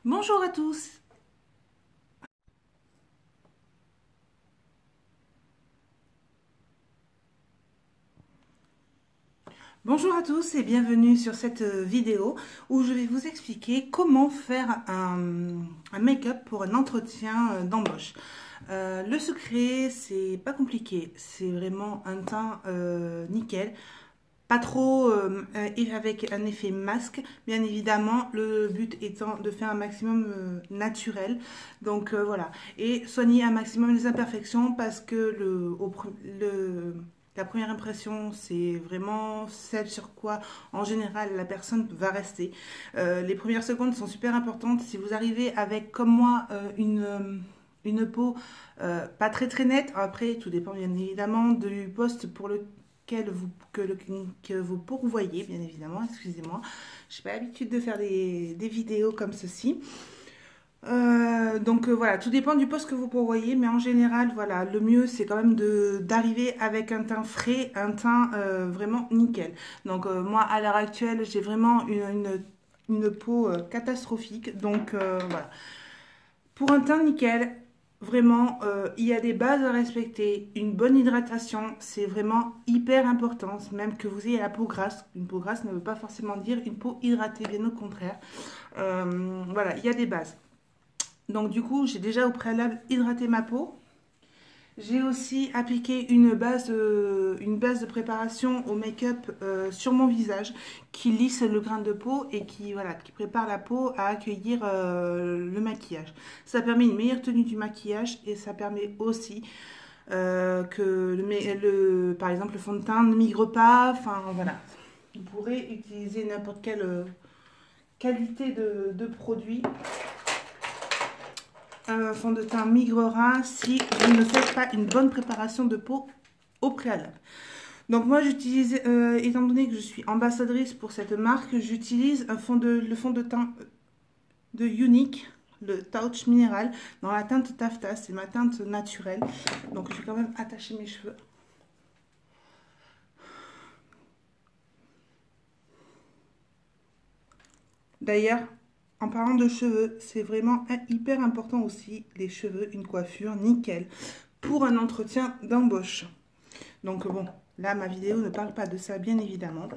Bonjour à tous. Bonjour à tous et bienvenue sur cette vidéo où je vais vous expliquer comment faire un make-up pour un entretien d'embauche. Le secret, c'est pas compliqué, c'est vraiment un teint nickel. Pas trop et avec un effet masque, bien évidemment, le but étant de faire un maximum naturel. Donc voilà, et soigner un maximum les imperfections parce que la première impression, c'est vraiment celle sur quoi, en général, la personne va rester. Les premières secondes sont super importantes. Si vous arrivez avec, comme moi, une peau pas très nette, après, tout dépend bien évidemment du poste pour que vous pourvoyez, bien évidemment, excusez-moi. Je n'ai pas l'habitude de faire des vidéos comme ceci. Donc voilà, tout dépend du poste que vous pourvoyez, mais en général, voilà, le mieux c'est quand même d'arriver avec un teint frais, un teint vraiment nickel. Donc moi, à l'heure actuelle, j'ai vraiment une peau catastrophique. Donc voilà, pour un teint nickel, vraiment, il y a des bases à respecter. Une bonne hydratation, c'est vraiment hyper important. Même que vous ayez la peau grasse. Une peau grasse ne veut pas forcément dire une peau hydratée, bien au contraire. Voilà, il y a des bases. Donc du coup, j'ai déjà au préalable hydraté ma peau. J'ai aussi appliqué une base de préparation au make-up sur mon visage qui lisse le grain de peau et voilà, qui prépare la peau à accueillir le maquillage. Ça permet une meilleure tenue du maquillage et ça permet aussi que par exemple le fond de teint ne migre pas. Enfin voilà, vous pourrez utiliser n'importe quelle qualité de produit. Un fond de teint migrera si vous ne faites pas une bonne préparation de peau au préalable. Donc moi j'utilise, étant donné que je suis ambassadrice pour cette marque, j'utilise le fond de teint de Unique, le Touch Minéral, dans la teinte Taffeta, c'est ma teinte naturelle. Donc je vais quand même attacher mes cheveux. D'ailleurs, en parlant de cheveux, c'est vraiment hyper important aussi, les cheveux, une coiffure nickel pour un entretien d'embauche. Donc bon, là ma vidéo ne parle pas de ça bien évidemment.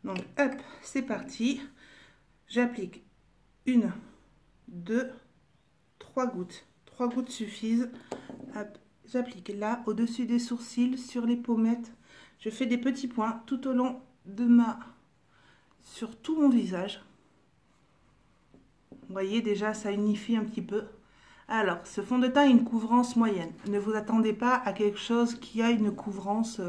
Donc hop, c'est parti. J'applique une, deux, trois gouttes. Trois gouttes suffisent. Hop, j'applique là au-dessus des sourcils, sur les pommettes. Je fais des petits points tout au long sur tout mon visage. Vous voyez déjà, ça unifie un petit peu. Alors, ce fond de teint a une couvrance moyenne. Ne vous attendez pas à quelque chose qui a une couvrance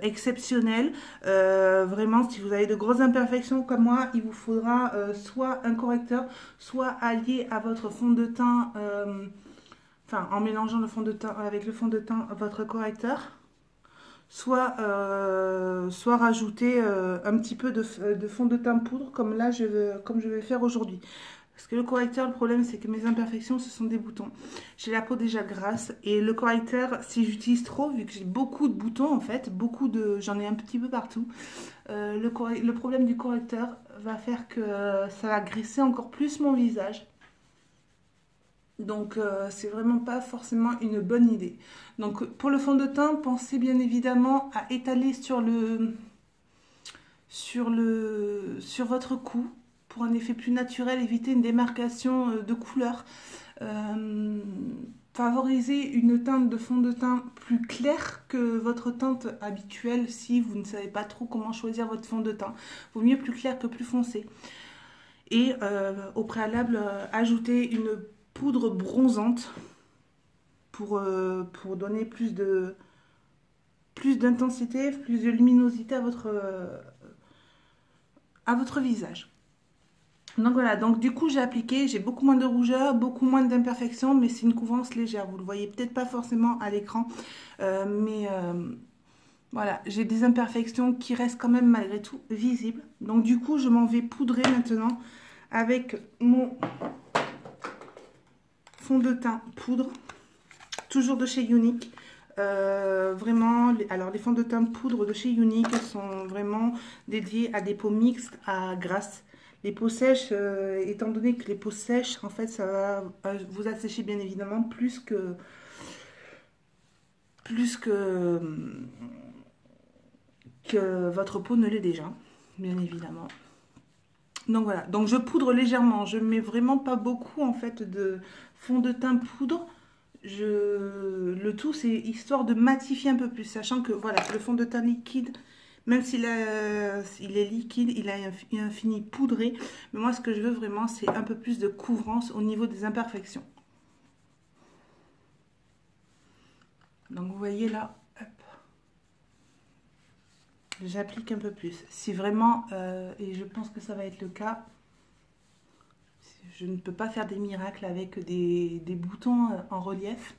exceptionnelle. Vraiment, si vous avez de grosses imperfections comme moi, il vous faudra soit un correcteur, soit allié à votre fond de teint, enfin, en mélangeant le fond de teint avec le fond de teint, votre correcteur, soit rajouter un petit peu de fond de teint poudre, comme là, comme je vais faire aujourd'hui. Parce que le correcteur, le problème, c'est que mes imperfections, ce sont des boutons. J'ai la peau déjà grasse. Et le correcteur, si j'utilise trop, vu que j'ai beaucoup de boutons, en fait, j'en ai un petit peu partout, le problème du correcteur va faire que ça va graisser encore plus mon visage. Donc, c'est vraiment pas forcément une bonne idée. Donc, pour le fond de teint, pensez bien évidemment à étaler sur votre cou pour un effet plus naturel, éviter une démarcation de couleur. Favoriser une teinte de fond de teint plus claire que votre teinte habituelle si vous ne savez pas trop comment choisir votre fond de teint. Vaut mieux plus clair que plus foncé. Et au préalable, ajouter une poudre bronzante pour donner plus d'intensité, plus de luminosité à votre visage. Donc voilà, donc du coup j'ai appliqué, j'ai beaucoup moins de rougeur, beaucoup moins d'imperfections, mais c'est une couvrance légère. Vous le voyez peut-être pas forcément à l'écran, mais voilà, j'ai des imperfections qui restent quand même malgré tout visibles. Donc du coup je m'en vais poudrer maintenant avec mon fond de teint poudre, toujours de chez Unique. Vraiment, alors les fonds de teint poudre de chez Unique sont vraiment dédiés à des peaux mixtes, à grasses. Les peaux sèches, étant donné que les peaux sèches, en fait, ça va vous assécher bien évidemment plus que votre peau ne l'est déjà, bien évidemment. Donc voilà, donc je poudre légèrement, je mets vraiment pas beaucoup en fait de fond de teint poudre. Le tout c'est histoire de matifier un peu plus, sachant que voilà, le fond de teint liquide, même il est liquide, il a un fini poudré, mais moi ce que je veux vraiment c'est un peu plus de couvrance au niveau des imperfections. Donc vous voyez là, hop. J'applique un peu plus. Si vraiment, et je pense que ça va être le cas, je ne peux pas faire des miracles avec des boutons en relief.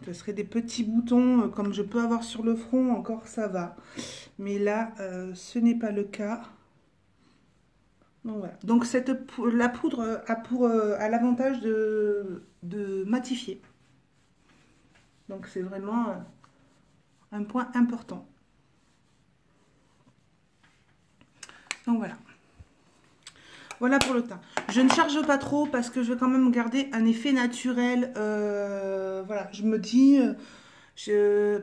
Ce serait des petits boutons comme je peux avoir sur le front, encore ça va. Mais là, ce n'est pas le cas. Donc voilà. Donc la poudre a l'avantage de matifier. Donc c'est vraiment un point important. Donc voilà. Voilà pour le teint. Je ne charge pas trop parce que je veux quand même garder un effet naturel. Voilà, je me dis,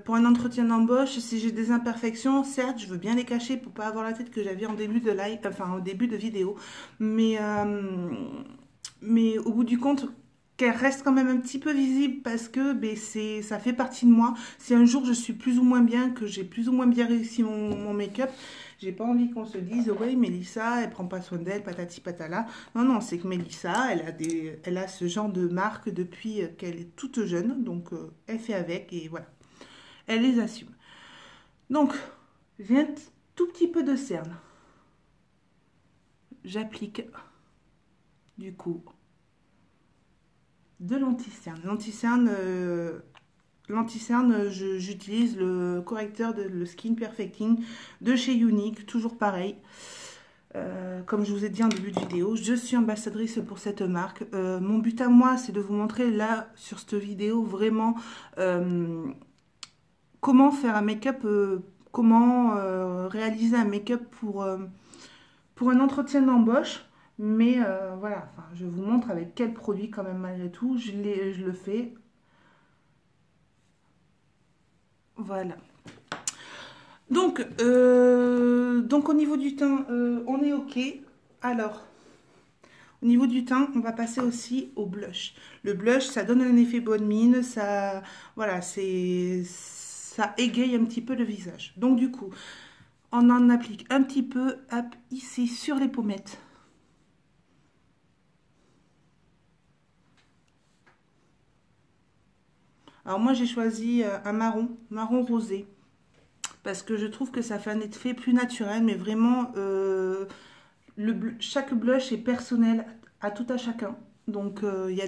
pour un entretien d'embauche, si j'ai des imperfections, certes, je veux bien les cacher pour pas avoir la tête que j'avais en début de live, enfin au début de vidéo. Mais au bout du compte, qu'elle reste quand même un petit peu visible parce que ben, ça fait partie de moi. Si un jour je suis plus ou moins bien, que j'ai plus ou moins bien réussi mon make-up, j'ai pas envie qu'on se dise ouais Mélissa elle prend pas soin d'elle, patati patala. Non non, c'est que Mélissa elle a ce genre de marque depuis qu'elle est toute jeune, donc elle fait avec et voilà, elle les assume. Donc j'ai un tout petit peu de cerne, j'applique du coup de l'anti-cerne. L'anti-cerne, j'utilise le correcteur le Skin Perfecting de chez Younique, toujours pareil. Comme je vous ai dit en début de vidéo, je suis ambassadrice pour cette marque. Mon but à moi, c'est de vous montrer là, sur cette vidéo, vraiment comment faire un make-up, comment réaliser un make-up pour un entretien d'embauche. Mais voilà, enfin, je vous montre avec quel produit quand même malgré tout, je le fais. Voilà. Donc au niveau du teint, on est ok. Alors, au niveau du teint, on va passer aussi au blush. Le blush, ça donne un effet bonne mine, ça, voilà, ça égaye un petit peu le visage. Donc du coup, on en applique un petit peu, hop, ici sur les pommettes. Alors moi, j'ai choisi un marron rosé. Parce que je trouve que ça fait un effet plus naturel, mais vraiment, chaque blush est personnel à tout à chacun. Donc, il y a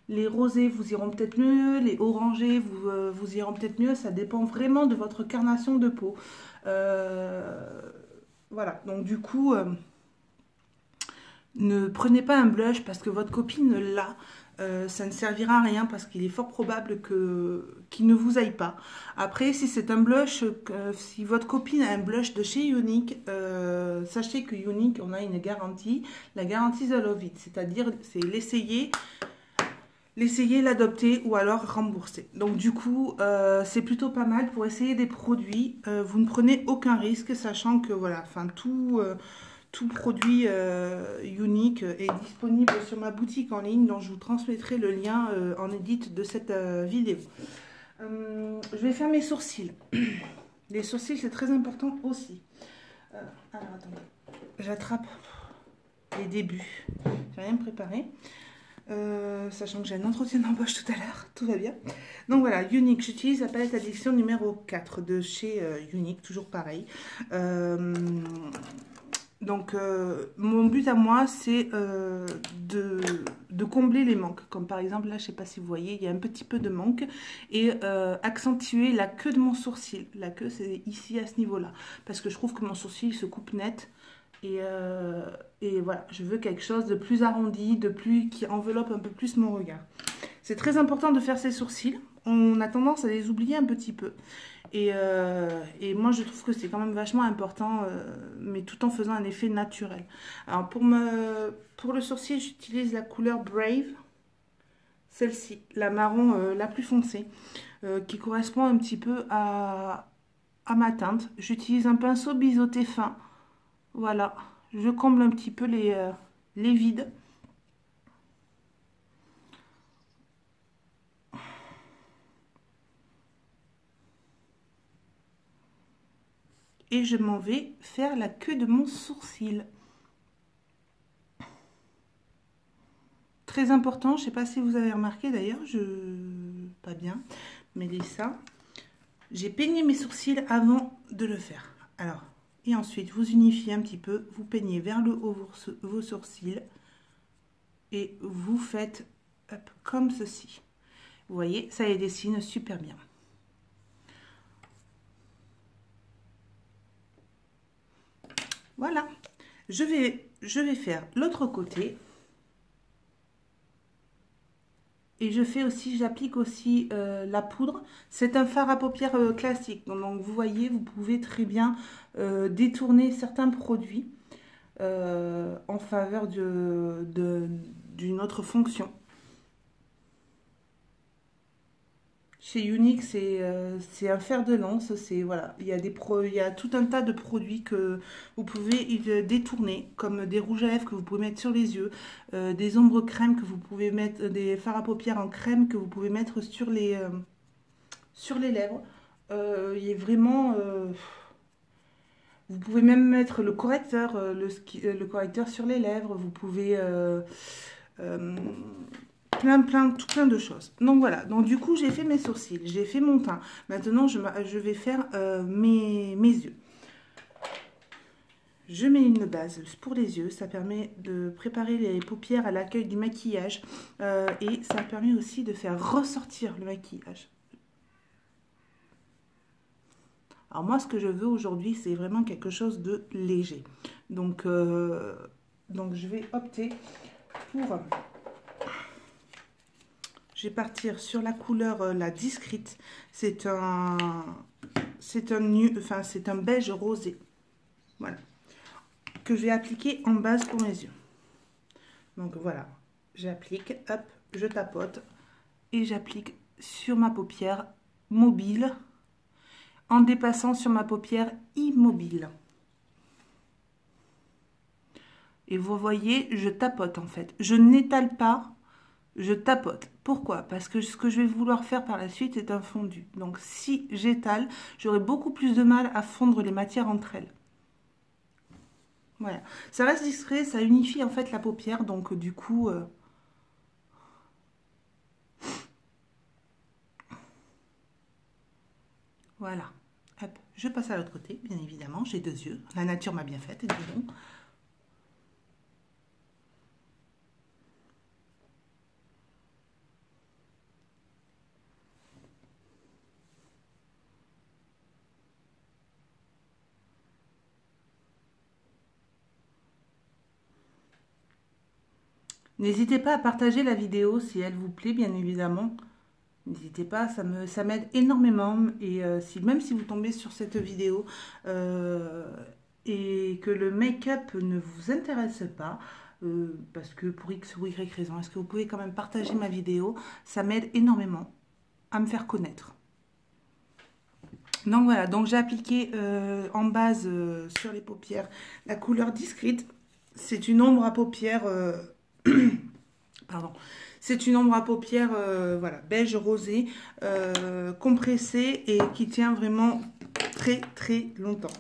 les rosés vous iront peut-être mieux, les orangés vous iront peut-être mieux. Ça dépend vraiment de votre carnation de peau. Voilà, donc du coup, ne prenez pas un blush parce que votre copine l'a. Ça ne servira à rien parce qu'il est fort probable qu'il ne vous aille pas. Après, si c'est un blush, si votre copine a un blush de chez Younique, sachez que Younique, on a une garantie, la garantie The Love It, c'est-à-dire c'est l'essayer, l'adopter ou alors rembourser. Donc du coup, c'est plutôt pas mal pour essayer des produits. Vous ne prenez aucun risque, sachant que voilà, enfin tout produit Younique est disponible sur ma boutique en ligne, dont je vous transmettrai le lien en édit de cette vidéo. Je vais faire mes sourcils. Les sourcils, c'est très important aussi. Alors, attendez. J'attrape les débuts. J'ai rien préparé. Sachant que j'ai un entretien d'embauche tout à l'heure. Tout va bien. Donc voilà, Younique. J'utilise la palette addiction numéro 4 de chez Younique. Toujours pareil. Donc, mon but à moi, c'est de combler les manques. Comme par exemple, là, je ne sais pas si vous voyez, il y a un petit peu de manque. Et accentuer la queue de mon sourcil. La queue, c'est ici, à ce niveau-là. Parce que je trouve que mon sourcil se coupe net. Et voilà, je veux quelque chose de plus arrondi, qui enveloppe un peu plus mon regard. C'est très important de faire ses sourcils. on a tendance à les oublier un petit peu. Et moi, je trouve que c'est quand même vachement important, mais tout en faisant un effet naturel. Alors, pour le sourcil, j'utilise la couleur Brave, celle-ci, la marron la plus foncée, qui correspond un petit peu à ma teinte. J'utilise un pinceau biseauté fin. Voilà, je comble un petit peu les vides. Et je m'en vais faire la queue de mon sourcil. Très important, je ne sais pas si vous avez remarqué d'ailleurs, pas bien, mais ça, j'ai peigné mes sourcils avant de le faire. Alors, et ensuite vous unifiez un petit peu, vous peignez vers le haut vos sourcils et vous faites hop, comme ceci. Vous voyez, ça les dessine super bien. Voilà, je vais faire l'autre côté. Et je fais aussi, j'applique aussi la poudre. C'est un fard à paupières classique. Donc vous voyez, vous pouvez très bien détourner certains produits en faveur d'une autre fonction. Chez Younique, c'est un fer de lance. Voilà, il y a tout un tas de produits que vous pouvez détourner, comme des rouges à lèvres que vous pouvez mettre sur les yeux, des ombres crème que vous pouvez mettre, des fards à paupières en crème que vous pouvez mettre sur les lèvres. Il est vraiment. Vous pouvez même mettre le correcteur, le correcteur sur les lèvres. Vous pouvez euh, tout plein de choses. Donc voilà. Donc du coup, j'ai fait mes sourcils, j'ai fait mon teint. Maintenant, je vais faire mes yeux. Je mets une base pour les yeux, ça permet de préparer les paupières à l'accueil du maquillage et ça permet aussi de faire ressortir le maquillage. Alors moi, ce que je veux aujourd'hui, c'est vraiment quelque chose de léger. Donc je vais opter pour... Je vais partir sur la couleur, la discrète. C'est un beige rosé. Voilà. Que je vais appliquer en base pour mes yeux. Donc voilà. J'applique, hop, je tapote. Et j'applique sur ma paupière mobile en dépassant sur ma paupière immobile. Et vous voyez, je tapote en fait. Je n'étale pas, je tapote. Pourquoi? Parce que ce que je vais vouloir faire par la suite est un fondu. Donc si j'étale, j'aurai beaucoup plus de mal à fondre les matières entre elles. Voilà. Ça reste discret, ça unifie en fait la paupière. Donc du coup... voilà. Hop, je passe à l'autre côté, bien évidemment. J'ai deux yeux. La nature m'a bien faite, disons. N'hésitez pas à partager la vidéo si elle vous plaît, bien évidemment. N'hésitez pas, ça m'aide énormément. Et même si vous tombez sur cette vidéo et que le make-up ne vous intéresse pas, parce que pour X ou Y raison, est-ce que vous pouvez quand même partager ma vidéo? Ça m'aide énormément à me faire connaître. Donc voilà, donc j'ai appliqué en base sur les paupières la couleur discrète. C'est une ombre à paupières... pardon. C'est une ombre à paupières voilà, beige rosé, compressée et qui tient vraiment très très longtemps.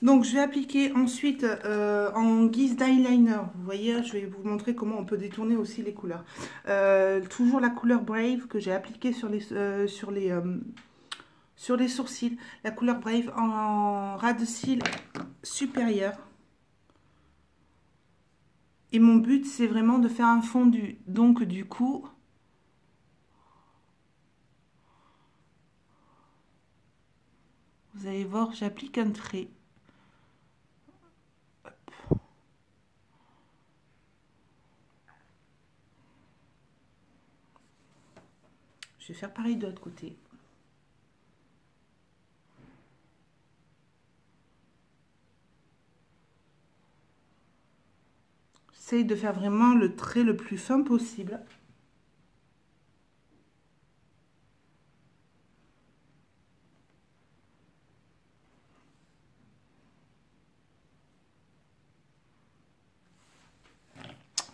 Donc je vais appliquer ensuite en guise d'eyeliner. Vous voyez, je vais vous montrer comment on peut détourner aussi les couleurs. Toujours la couleur Brave que j'ai appliquée sur les sourcils. La couleur Brave en ras de cils supérieur. Et mon but, c'est vraiment de faire un fondu. Donc, du coup, vous allez voir, j'applique un trait. Hop. Je vais faire pareil de l'autre côté. J'essaye de faire vraiment le trait le plus fin possible.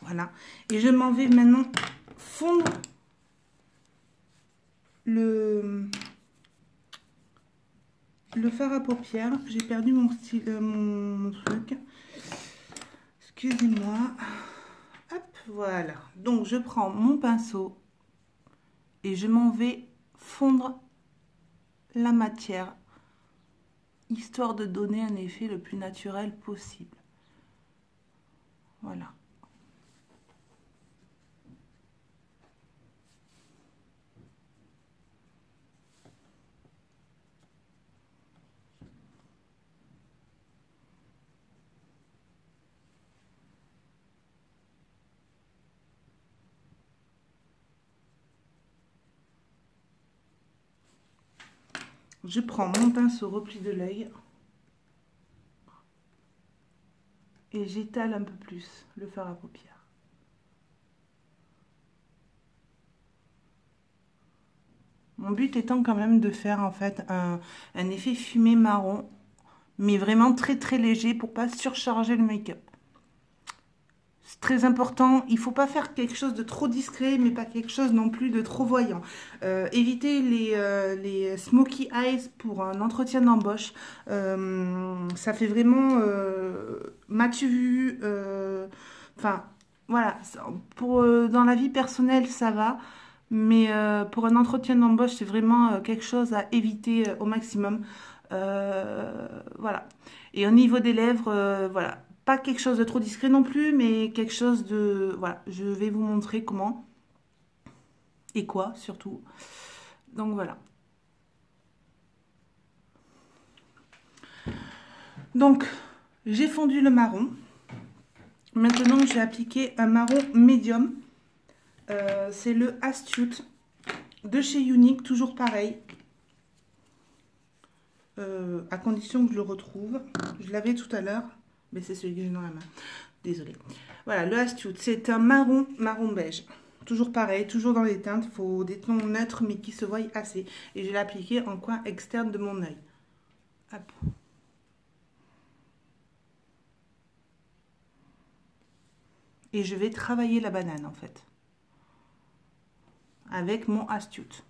Voilà. Et je m'en vais maintenant fondre le fard à paupières. J'ai perdu mon style, mon truc. Excusez-moi. Hop, voilà. Donc, je prends mon pinceau et je m'en vais fondre la matière, histoire de donner un effet le plus naturel possible. Voilà. Je prends mon pinceau repli de l'œil et j'étale un peu plus le fard à paupières. Mon but étant quand même de faire en fait un effet fumé marron, mais vraiment très très léger pour pas surcharger le make-up. C'est très important, il ne faut pas faire quelque chose de trop discret, mais pas quelque chose non plus de trop voyant. Évitez les smoky eyes pour un entretien d'embauche. Ça fait vraiment m'as-tu vu. Enfin, voilà. Pour, dans la vie personnelle, ça va. Mais pour un entretien d'embauche, c'est vraiment quelque chose à éviter au maximum. Voilà. Et au niveau des lèvres, voilà. Pas quelque chose de trop discret non plus, mais quelque chose de... Voilà, je vais vous montrer comment. Et quoi, surtout. Donc voilà. Donc, j'ai fondu le marron. Maintenant, j'ai appliqué un marron médium. C'est le Astute de chez Unique, toujours pareil. À condition que je le retrouve. Je l'avais tout à l'heure, mais c'est celui que j'ai dans la main. Désolée. Voilà, le Astute, c'est un marron beige. Toujours pareil, toujours dans les teintes. Il faut des tons neutres, mais qui se voient assez. Et je l'ai appliqué en coin externe de mon œil. Hop. Et je vais travailler la banane, en fait. Avec mon Astute.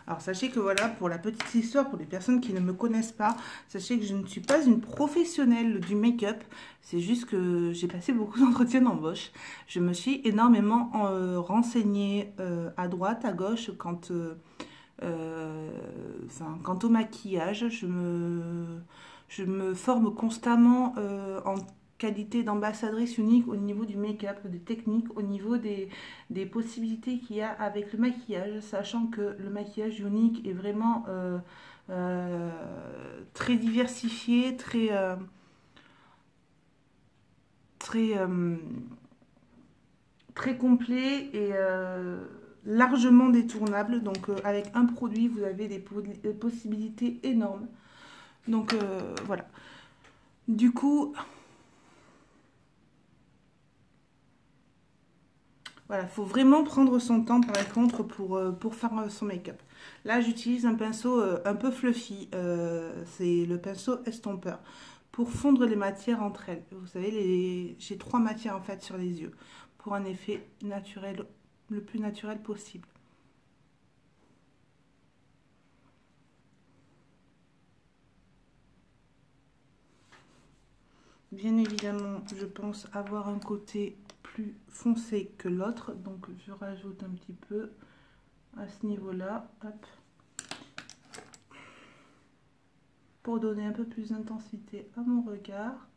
Alors sachez que voilà, pour la petite histoire, pour les personnes qui ne me connaissent pas, sachez que je ne suis pas une professionnelle du make-up. C'est juste que j'ai passé beaucoup d'entretiens d'embauche. Je me suis énormément renseignée à droite, à gauche, quant au maquillage. Je me forme constamment en qualité d'ambassadrice unique au niveau du make-up, des techniques, au niveau des possibilités qu'il y a avec le maquillage, sachant que le maquillage unique est vraiment très diversifié, très, très complet et largement détournable. Donc avec un produit, vous avez des possibilités énormes. Donc voilà. Du coup, voilà, il faut vraiment prendre son temps par contre pour faire son make-up. Là, j'utilise un pinceau un peu fluffy, c'est le pinceau estompeur, pour fondre les matières entre elles. Vous savez, j'ai trois matières en fait sur les yeux, pour un effet naturel, le plus naturel possible. Bien évidemment, je pense avoir un côté plus foncé que l'autre, donc je rajoute un petit peu à ce niveau-là, hop, pour donner un peu plus d'intensité à mon regard.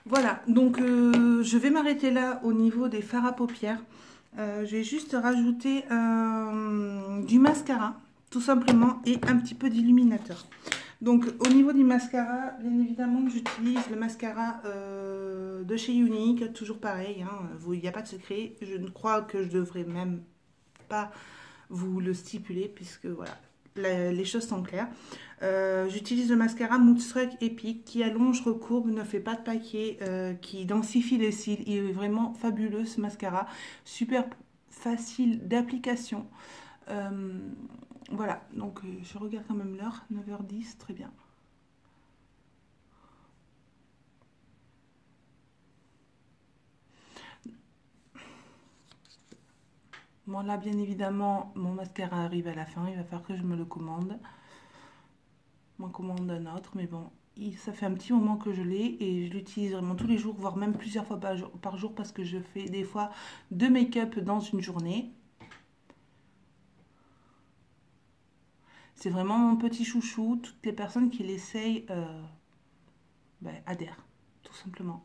Voilà, donc je vais m'arrêter là au niveau des fards à paupières. Je vais juste rajouter du mascara, tout simplement, et un petit peu d'illuminateur. Donc au niveau du mascara, bien évidemment, j'utilise le mascara de chez Unique, toujours pareil, hein, il n'y a pas de secret. Je ne crois que je devrais même pas vous le stipuler, puisque voilà, les choses sont claires. J'utilise le mascara Moonstruck Epic qui allonge, recourbe, ne fait pas de paquet, qui densifie les cils. Il est vraiment fabuleux ce mascara, super facile d'application. Euh, voilà, donc je regarde quand même l'heure, 9h10, très bien. Bon là, bien évidemment, mon mascara arrive à la fin, il va falloir que je me le commande. M'en commande un autre, mais bon, ça fait un petit moment que je l'ai et je l'utilise vraiment tous les jours, voire même plusieurs fois par jour parce que je fais des fois 2 make-up dans une journée. C'est vraiment mon petit chouchou. Toutes les personnes qui l'essayent adhèrent, tout simplement.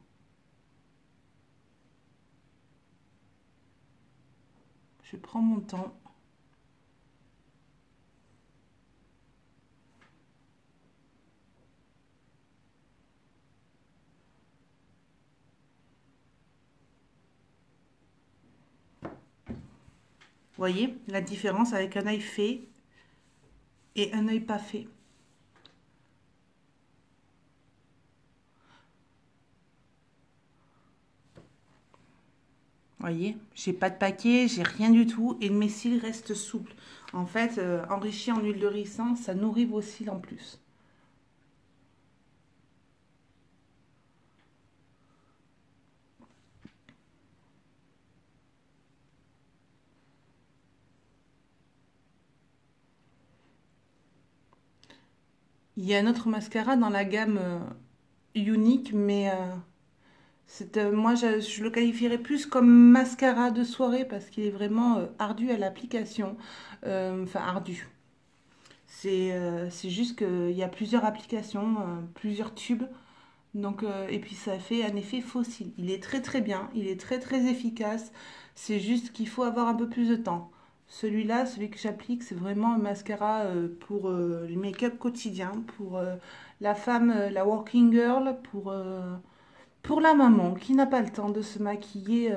Je prends mon temps. Vous voyez la différence avec un œil fait et un œil pas fait. Vous voyez, j'ai pas de paquet, j'ai rien du tout et mes cils restent souples. En fait, enrichi en huile de ricin, ça nourrit vos cils en plus. Il y a un autre mascara dans la gamme Unique, mais moi je le qualifierais plus comme mascara de soirée parce qu'il est vraiment ardu à l'application. Enfin, ardu. C'est juste qu'il y a plusieurs applications, plusieurs tubes. Donc, et puis ça fait un effet fossile. Il est très très bien, il est très très efficace. C'est juste qu'il faut avoir un peu plus de temps. Celui-là, celui que j'applique, c'est vraiment un mascara pour le make-up quotidien, pour la femme, la working girl, pour la maman qui n'a pas le temps de se maquiller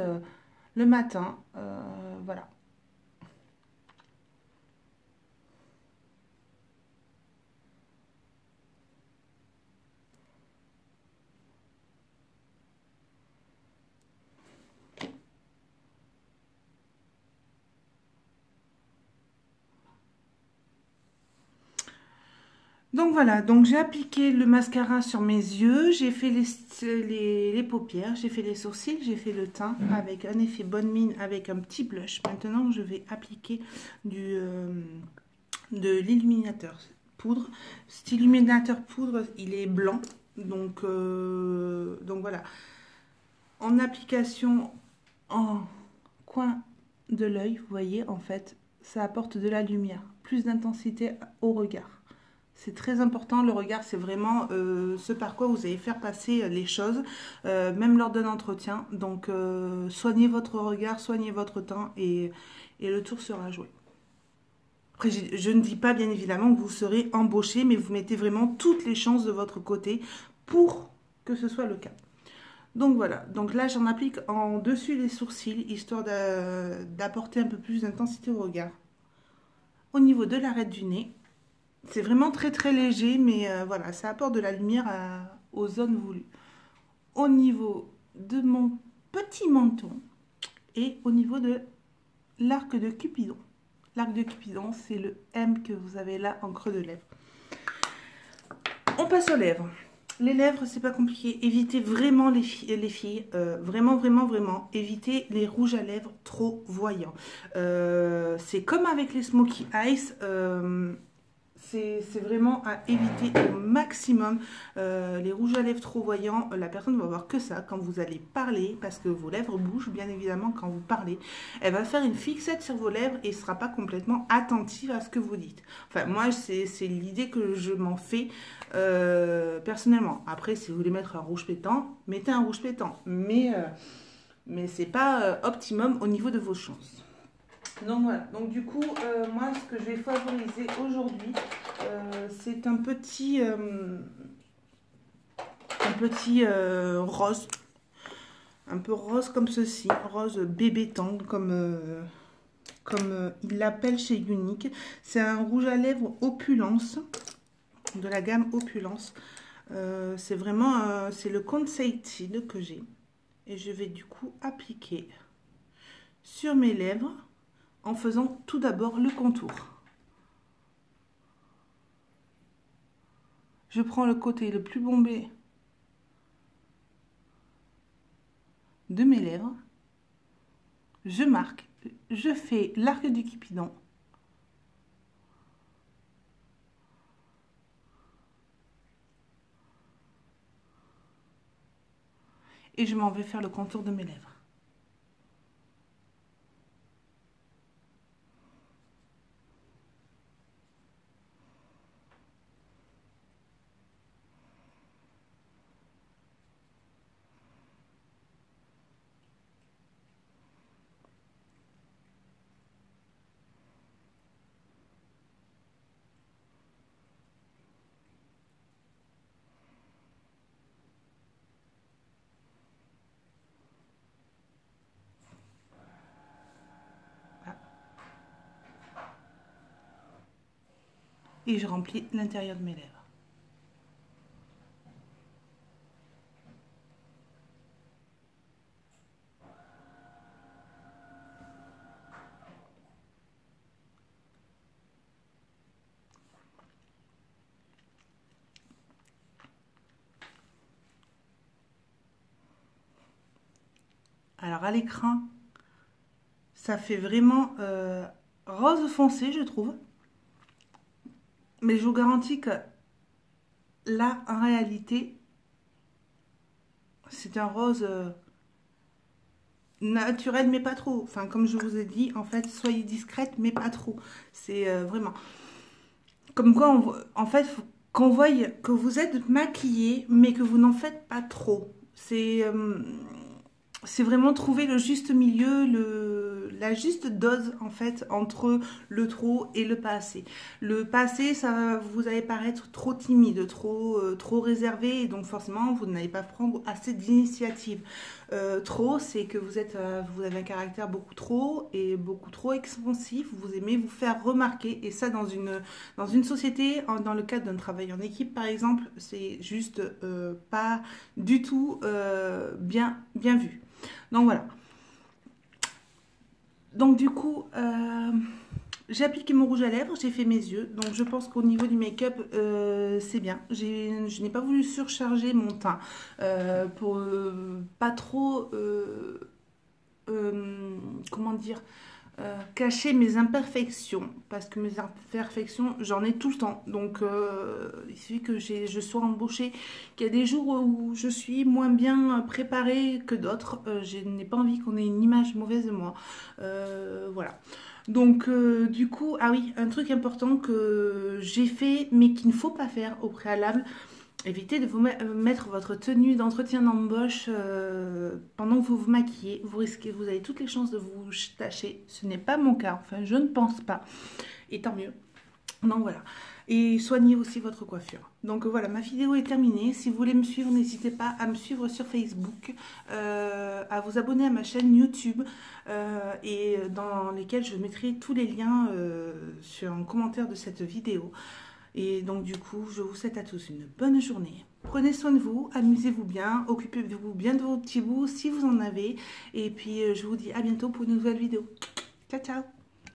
le matin. Voilà. Donc voilà, donc j'ai appliqué le mascara sur mes yeux, j'ai fait les paupières, j'ai fait les sourcils, j'ai fait le teint avec un effet bonne mine avec un petit blush. Maintenant, je vais appliquer de l'illuminateur poudre. Cet illuminateur poudre, il est blanc, donc voilà. En application en coin de l'œil, vous voyez, en fait, ça apporte de la lumière, plus d'intensité au regard. C'est très important, le regard, c'est vraiment ce par quoi vous allez faire passer les choses, même lors d'un entretien. Donc, soignez votre regard, soignez votre teint et le tour sera joué. Après, je ne dis pas bien évidemment que vous serez embauché, mais vous mettez vraiment toutes les chances de votre côté pour que ce soit le cas. Donc voilà, donc là j'en applique en dessus les sourcils, histoire d'apporter un peu plus d'intensité au regard. Au niveau de l'arête du nez, c'est vraiment très très léger, mais voilà, ça apporte de la lumière aux zones voulues. Au niveau de mon petit menton et au niveau de l'arc de Cupidon. L'arc de Cupidon, c'est le M que vous avez là en creux de lèvres. On passe aux lèvres. Les lèvres, c'est pas compliqué. Évitez vraiment les filles, vraiment, vraiment, vraiment. Évitez les rouges à lèvres trop voyants. C'est comme avec les smokey eyes. C'est vraiment à éviter au maximum. Les rouges à lèvres trop voyants, la personne va voir que ça quand vous allez parler, parce que vos lèvres bougent bien évidemment quand vous parlez. Elle va faire une fixette sur vos lèvres et ne sera pas complètement attentive à ce que vous dites. Enfin, moi, c'est l'idée que je m'en fais personnellement. Après, si vous voulez mettre un rouge pétant, mettez un rouge pétant. Mais c'est pas optimum au niveau de vos chances. Donc voilà, donc du coup, moi ce que je vais favoriser aujourd'hui, c'est un petit rose, un peu rose comme ceci, rose bébé tendre comme il l'appelle chez Unique. C'est un rouge à lèvres Opulence, de la gamme Opulence. C'est vraiment, c'est le Concentrated que j'ai. Et je vais du coup appliquer sur mes lèvres en faisant tout d'abord le contour. Je prends le côté le plus bombé de mes lèvres, je marque, je fais l'arc du Cupidon. Et je m'en vais faire le contour de mes lèvres. Et je remplis l'intérieur de mes lèvres. Alors à l'écran, ça fait vraiment rose foncé, je trouve. Mais je vous garantis que là, en réalité, c'est un rose naturel, mais pas trop. Enfin, comme je vous ai dit, en fait, soyez discrète, mais pas trop. C'est vraiment... Comme quoi, en fait, faut qu'on voie que vous êtes maquillée, mais que vous n'en faites pas trop. C'est vraiment trouver le juste milieu, la juste dose en fait entre le trop et le pas assez. Le pas assez, ça vous allez paraître trop timide, trop réservé, et donc forcément vous n'allez pas prendre assez d'initiative. Trop, c'est que vous avez un caractère beaucoup trop expansif. Vous aimez vous faire remarquer, et ça dans une société, dans le cadre d'un travail en équipe par exemple, c'est juste pas du tout bien vu. Donc voilà. Donc du coup, j'ai appliqué mon rouge à lèvres, j'ai fait mes yeux. Donc je pense qu'au niveau du make-up, c'est bien. Je n'ai pas voulu surcharger mon teint pour pas trop, comment dire, cacher mes imperfections. Parce que mes imperfections, j'en ai tout le temps. Donc il suffit que je sois embauchée, qu'il y a des jours où je suis moins bien préparée que d'autres. Je n'ai pas envie qu'on ait une image mauvaise de moi. Voilà. Donc du coup, ah oui, un truc important que j'ai fait mais qu'il ne faut pas faire au préalable, évitez de vous mettre votre tenue d'entretien d'embauche pendant que vous vous maquillez. Vous avez toutes les chances de vous tacher. Ce n'est pas mon cas, enfin je ne pense pas. Et tant mieux. Donc voilà. Et soignez aussi votre coiffure. Donc voilà, ma vidéo est terminée. Si vous voulez me suivre, n'hésitez pas à me suivre sur Facebook, à vous abonner à ma chaîne YouTube, et dans lesquelles je mettrai tous les liens en commentaire de cette vidéo. Et donc du coup, je vous souhaite à tous une bonne journée. Prenez soin de vous, amusez-vous bien, occupez-vous bien de vos petits bouts si vous en avez. Et puis je vous dis à bientôt pour une nouvelle vidéo. Ciao, ciao!